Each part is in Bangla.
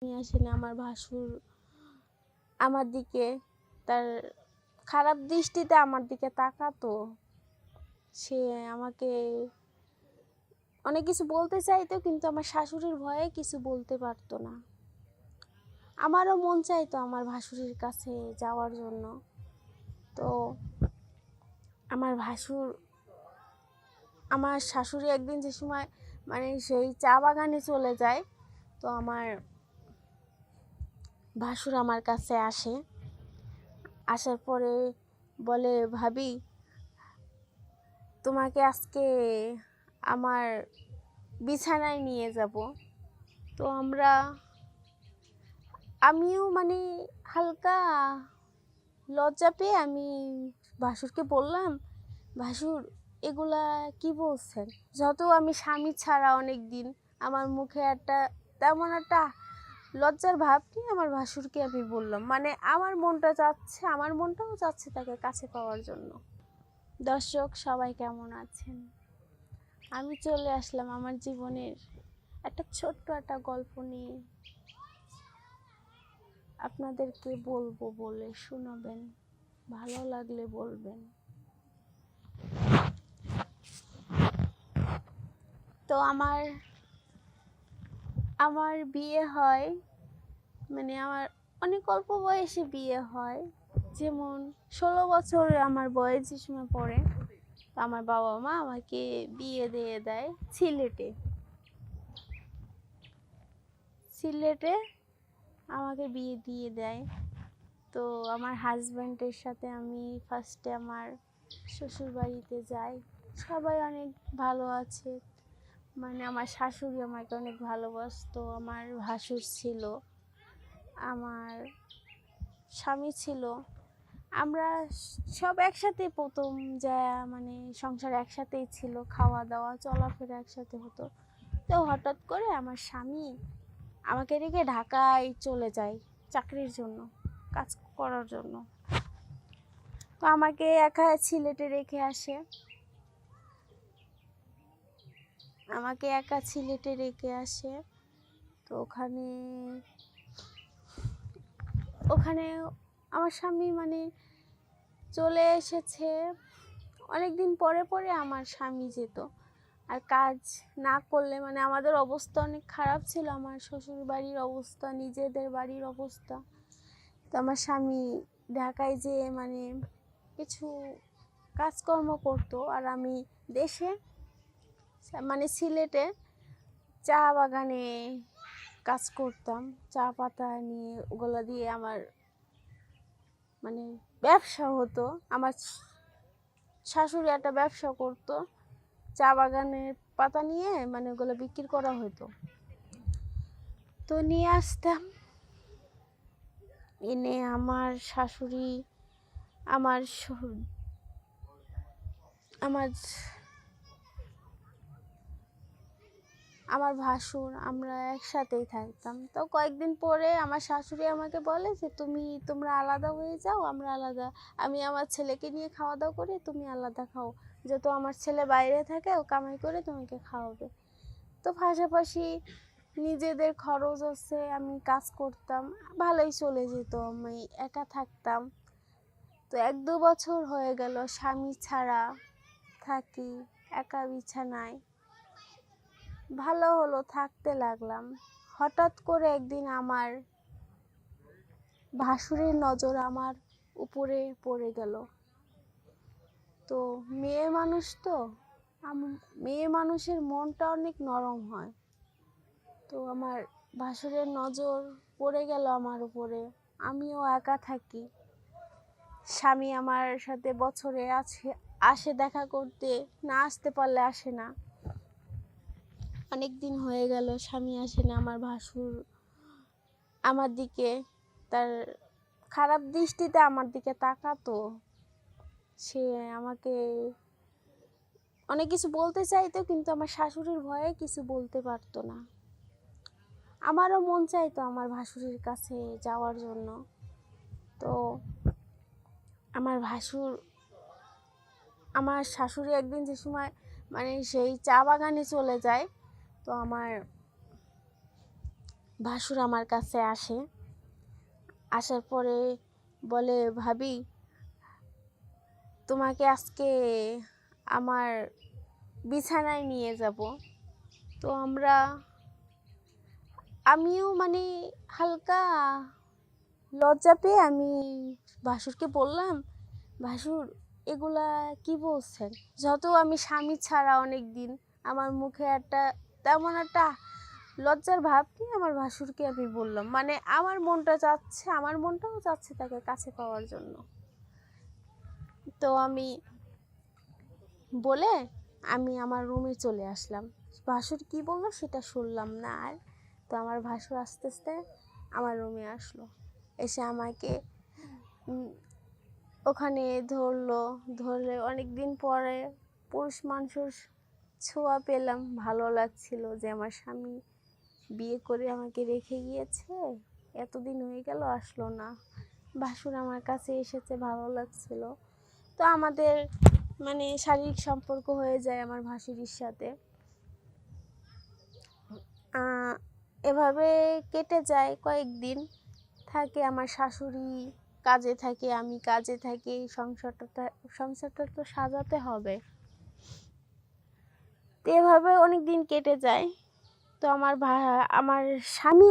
নিয়ে আসে না। আমার ভাসুর আমার দিকে তার খারাপ দৃষ্টিতে আমার দিকে তাকাতো। সে আমাকে অনেক কিছু বলতে চাইতো, কিন্তু আমার শাশুড়ির ভয়ে কিছু বলতে পারতো না। আমারও মন চাইতো আমার ভাসুরের কাছে যাওয়ার জন্য। তো আমার শাশুড়ি একদিন যে সময় সেই চা বাগানে চলে যায়, তো আমার ভাসুর আমার কাছে আসে। আসার পরে বলে, ভাবি তোমাকে আজকে আমার বিছানায় নিয়ে যাব। তো আমিও হালকা লজ্জা পেয়ে আমি ভাসুরকে বললাম, ভাসুর এগুলা কি বলছেন? যত আমি স্বামী ছাড়া অনেক দিন, আমার মুখে তেমন একটা লজ্জার ভাব নিয়ে আমার ভাসুরকে আমি বললাম, আমার মনটাও চাচ্ছে তাকে কাছে পাওয়ার জন্য। দর্শক সবাই কেমন আছেন? আমি চলে আসলাম আমার জীবনের ছোট্ট একটা গল্প নিয়ে আপনাদেরকে বলবো, বলে শোনাবেন, ভালো লাগলে বলবেন। তো আমার বিয়ে হয়, আমার অনেক অল্প বয়সে বিয়ে হয়। যেমন 16 বছর আমার বয়স যে সময় পড়ে, তো আমার বাবা মা আমাকে বিয়ে দিয়ে দেয় সিলেটে আমাকে বিয়ে দিয়ে দেয়। তো আমার হাজব্যান্ডের সাথে আমি ফার্স্টে আমার শ্বশুর বাড়িতে যাই। সবাই অনেক ভালো আছে, আমার শাশুড়ি আমাকে অনেক ভালোবাসতো, আমার ভাসুর ছিল, আমার স্বামী ছিল। আমরা সব একসাথে প্রথম যা সংসার একসাথেই ছিল, খাওয়া দাওয়া চলাফেরা একসাথে হতো। তো হঠাৎ করে আমার স্বামী আমাকে রেখে ঢাকায় চলে যায় চাকরির জন্য, কাজ করার জন্য। তো আমাকে একা সিলেটে রেখে আসে। তো ওখানে আমার স্বামী চলে এসেছে। অনেকদিন পরে পরে আমার স্বামী যেত, আর কাজ না করলে আমাদের অবস্থা অনেক খারাপ ছিল, আমার শ্বশুর বাড়ির অবস্থা, নিজেদের বাড়ির অবস্থা। তো আমার স্বামী ঢাকায় যে কিছু কাজকর্ম করতো, আর আমি দেশে সিলেটে চা বাগানে কাজ করতাম। চা পাতা নিয়ে ওগুলো দিয়ে আমার ব্যবসা হতো। আমার শাশুড়ি একটা ব্যবসা করতো, চা বাগানের পাতা নিয়ে ওগুলো বিক্রি করা হতো। তো নিয়ে আসতাম, এনে আমার শাশুড়ি, আমার আমার ভাসুর, আমরা একসাথেই থাকতাম। তো কয়েকদিন পরে আমার শাশুড়ি আমাকে বলে যে তোমরা আলাদা হয়ে যাও, আমি আমার ছেলেকে নিয়ে খাওয়া দাওয়া করি, তুমি আলাদা খাও, যেহেতু আমার ছেলে বাইরে থাকে, ও কামাই করে তোমাকে খাওয়াবে। তো পাশাপাশি নিজেদের খরচ আছে, আমি কাজ করতাম, ভালোই চলে যেত, আমি একা থাকতাম। তো 1-2 বছর হয়ে গেল স্বামী ছাড়া থাকি, একা বিছানায়। ভালো হলো, থাকতে লাগলাম। হঠাৎ করে একদিন আমার ভাসুরের নজর আমার উপরে পড়ে গেল। তো মেয়ে মানুষের মনটা অনেক নরম হয়। তো আমার ভাসুরের নজর পড়ে গেল আমার উপরে। আমিও একা থাকি, স্বামী আমার সাথে বছরে আসে দেখা করতে, না আসতে পারলে আসে না। অনেক দিন হয়ে গেল স্বামী আসে না। আমার ভাসুর আমার দিকে তার খারাপ দৃষ্টিতে আমার দিকে তাকাতো। সে আমাকে অনেক কিছু বলতে চাইতো, কিন্তু আমার শাশুড়ির ভয়ে কিছু বলতে পারতো না। আমারও মন চাইতো আমার ভাসুরের কাছে যাওয়ার জন্য। তো আমার শাশুড়ি একদিন যে সময় সেই চা বাগানে চলে যায়, তো আমার ভাসুর আমার কাছে আসে, আসার পরে বলে, ভাবি তোমাকে আজকে আমার বিছানায় নিয়ে যাব। তো আমিও মানে হালকা লজ্জা পেয়ে আমি ভাসুরকে বললাম, ভাসুর এগুলা কি বলছেন? যত আমি স্বামী ছাড়া অনেক দিন, আমার মুখে তেমন একটা লজ্জার ভাব নিয়ে আমার ভাসুরকে আমি বললাম, মানে আমার মনটাও চাচ্ছে তাকে কাছে পাওয়ার জন্য। তো আমি বলে আমি আমার রুমে চলে আসলাম। ভাসুর কি বললো সেটা শুনলাম না আর। তো আমার ভাসুর আস্তে আস্তে আমার রুমে আসলো, এসে আমাকে ওখানে ধরলে অনেক দিন পরে পুরুষ মানুষের ছোঁয়া পেলাম। ভালো লাগছিল যে আমার স্বামী বিয়ে করে আমাকে রেখে গিয়েছে, এতদিন হয়ে গেল আসলো না। ভাসুর আমার কাছে এসেছে, ভালো লাগছিল। তো আমাদের মানে শারীরিক সম্পর্ক হয়ে যায় আমার ভাসুরির সাথে। এভাবে কেটে যায় কয়েকদিন। থাকে আমার শাশুড়ি কাজে থাকে, আমি কাজে থাকি, সংসারটা তো সাজাতে হবে। তো এভাবে অনেক দিন কেটে যায়। তো আমার স্বামী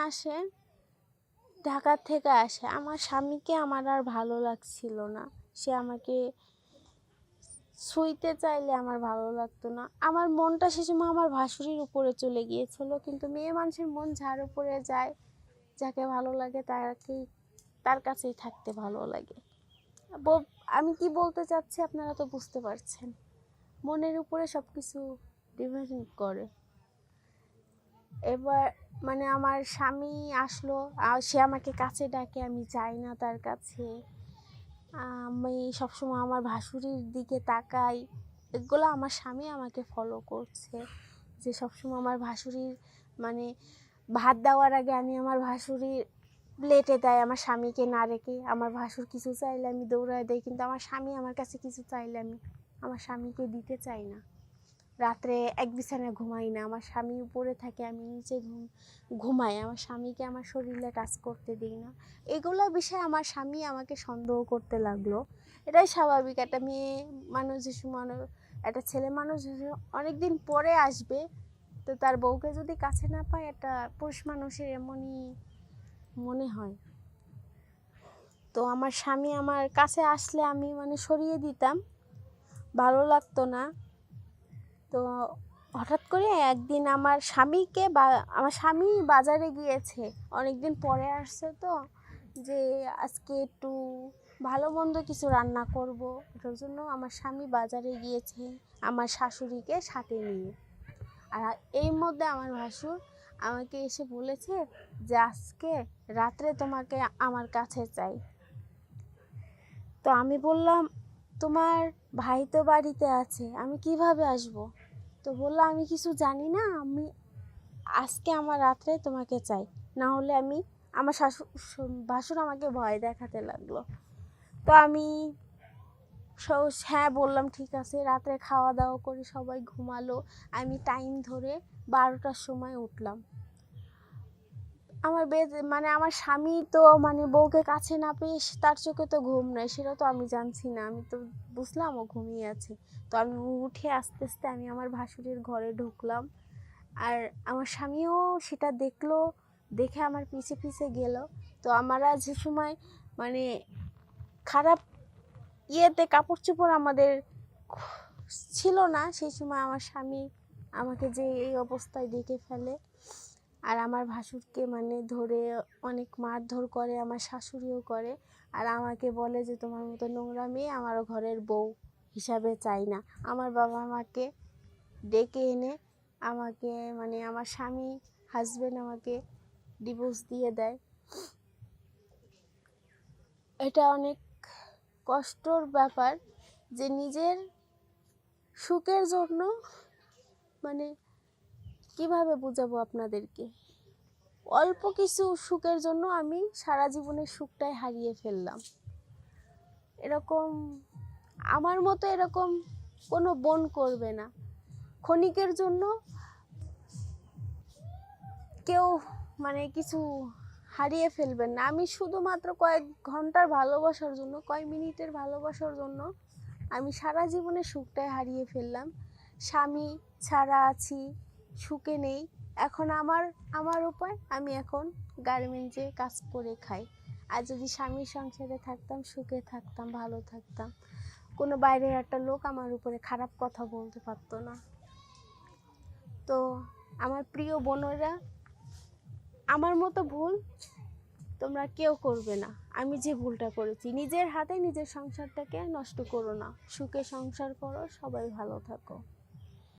আসে ঢাকা থেকে আসে। আমার স্বামীকে আমার আর ভালো লাগছিল না, সে আমাকে ছুঁইতে চাইলে আমার ভালো লাগতো না। আমার মনটা সে সময় আমার ভাসুরির উপরে চলে গিয়েছিল। কিন্তু মেয়ে মানুষের মন যার উপরে যায়, যাকে ভালো লাগে তার কাছেই থাকতে ভালো লাগে। আমি কি বলতে চাচ্ছি আপনারা তো বুঝতে পারছেন। মনের উপরে সব কিছু ডিপেন্ড করে। এবার মানে আমার স্বামী আসলো, সে আমাকে কাছে ডাকে, আমি যাই না তার কাছে। আমি সবসময় আমার ভাসুরির দিকে তাকাই। এগুলো আমার স্বামী আমাকে ফলো করছে, যে সবসময় আমার ভাসুরির মানে ভাত দেওয়ার আগে আমি আমার ভাসুরির প্লেটে দেয় আমার স্বামীকে না রেখে। আমার ভাসুর কিছু চাইলে আমি দৌড়ায় দেই, কিন্তু আমার স্বামী আমার কাছে কিছু চাইলে আমি আমার স্বামীকে দিতে চাই না। রাত্রে এক বিছানায় ঘুমাই না, আমার স্বামী উপরে থাকে, আমি নিচে ঘুমাই। আমার স্বামীকে আমার শরীরে কাজ করতে দিই না। এগুলো বিষয়ে আমার স্বামী আমাকে সন্দেহ করতে লাগলো। এটাই স্বাভাবিক। একটা মেয়ে মানুষ একটা ছেলে মানুষ অনেক দিন পরে আসবে, তো তার বউকে যদি কাছে না পায়, একটা পুরুষ মানুষের এমনই মনে হয়। তো আমার স্বামী আমার কাছে আসলে আমি মানে সরিয়ে দিতাম, ভালো লাগতো না। তো হঠাৎ করে একদিন আমার স্বামী বাজারে গিয়েছে, অনেকদিন পরে আসছে, তো যে আজকে একটু ভালো মন্দ কিছু রান্না করব, এটার জন্য আমার স্বামী বাজারে গিয়েছে আমার শাশুড়িকে সাথে নিয়ে। আর এই মধ্যে আমার ভাসুর আমাকে এসে বলেছে যে আজকে রাত্রে তোমাকে আমার কাছে চাই। তো আমি বললাম, তোমার ভাই তো বাড়িতে আছে, আমি কিভাবে আসব? তো বললো, আমি কিছু জানি না, আজকে আমার রাত্রে তোমাকে চাই, না হলে আমার ভাসুর আমাকে ভয় দেখাতে লাগলো। তো আমি হ্যাঁ বললাম, ঠিক আছে। রাত্রে খাওয়া দাওয়া করে সবাই ঘুমালো, আমি টাইম ধরে 12টার সময় উঠলাম। আমার স্বামী তো মানে বউকে কাছে না পেয়ে তার চোখে তো ঘুম নাই, সেটা তো আমি জানছি না। আমি তো বুঝলাম ও ঘুমিয়ে আছে। তো আমি উঠে আস্তে আস্তে আমি আমার ভাসুরের ঘরে ঢুকলাম। আর আমার স্বামীও সেটা দেখলো, দেখে আমার পিছে পিছে গেল। তো আমরা যে সময় মানে খারাপ কাপড় চোপড় আমাদের ছিল না, সেই সময় আমার স্বামী আমাকে যে এই অবস্থায় দেখে ফেলে। আর আমার ভাসুরকে মানে ধরে অনেক মারধর করে, আমার শাশুড়িও করে। আর আমাকে বলে যে তোমার মতো নোংরা মেয়ে আমারও ঘরের বউ হিসাবে চাই না। আমার বাবা মাকে ডেকে এনে আমাকে মানে আমার হাজবেন্ড আমাকে ডিভোর্স দিয়ে দেয়। এটা অনেক কষ্টর ব্যাপার, যে নিজের সুখের জন্য মানে কিভাবে বোঝাবো আপনাদেরকে, অল্প কিছু সুখের জন্য আমি সারা জীবনের সুখটাই হারিয়ে ফেললাম। আমার মতো এরকম কোনো বোন করবে না। ক্ষণিকের জন্য কেউ মানে কিছু হারিয়ে ফেলবেন না। আমি শুধুমাত্র কয়েক ঘন্টার ভালোবাসার জন্য, কয়েক মিনিটের ভালোবাসার জন্য আমি সারা জীবনে সুখটাই হারিয়ে ফেললাম। স্বামী ছাড়া আছি, সুখে নেই। এখন আমার উপায়, আমি এখন গার্মেন্টসে কাজ করে খাই। আর যদি স্বামীর সংসারে থাকতাম, সুখে থাকতাম, ভালো থাকতাম, কোনো বাইরের একটা লোক আমার উপরে খারাপ কথা বলতে পারতো না। তো আমার প্রিয় বোনেরা, আমার মতো ভুল তোমরা কেউ করবে না। আমি যে ভুলটা করেছি, নিজের হাতে নিজের সংসারটাকে নষ্ট করো না, সুখে সংসার করো, সবাই ভালো থাকো।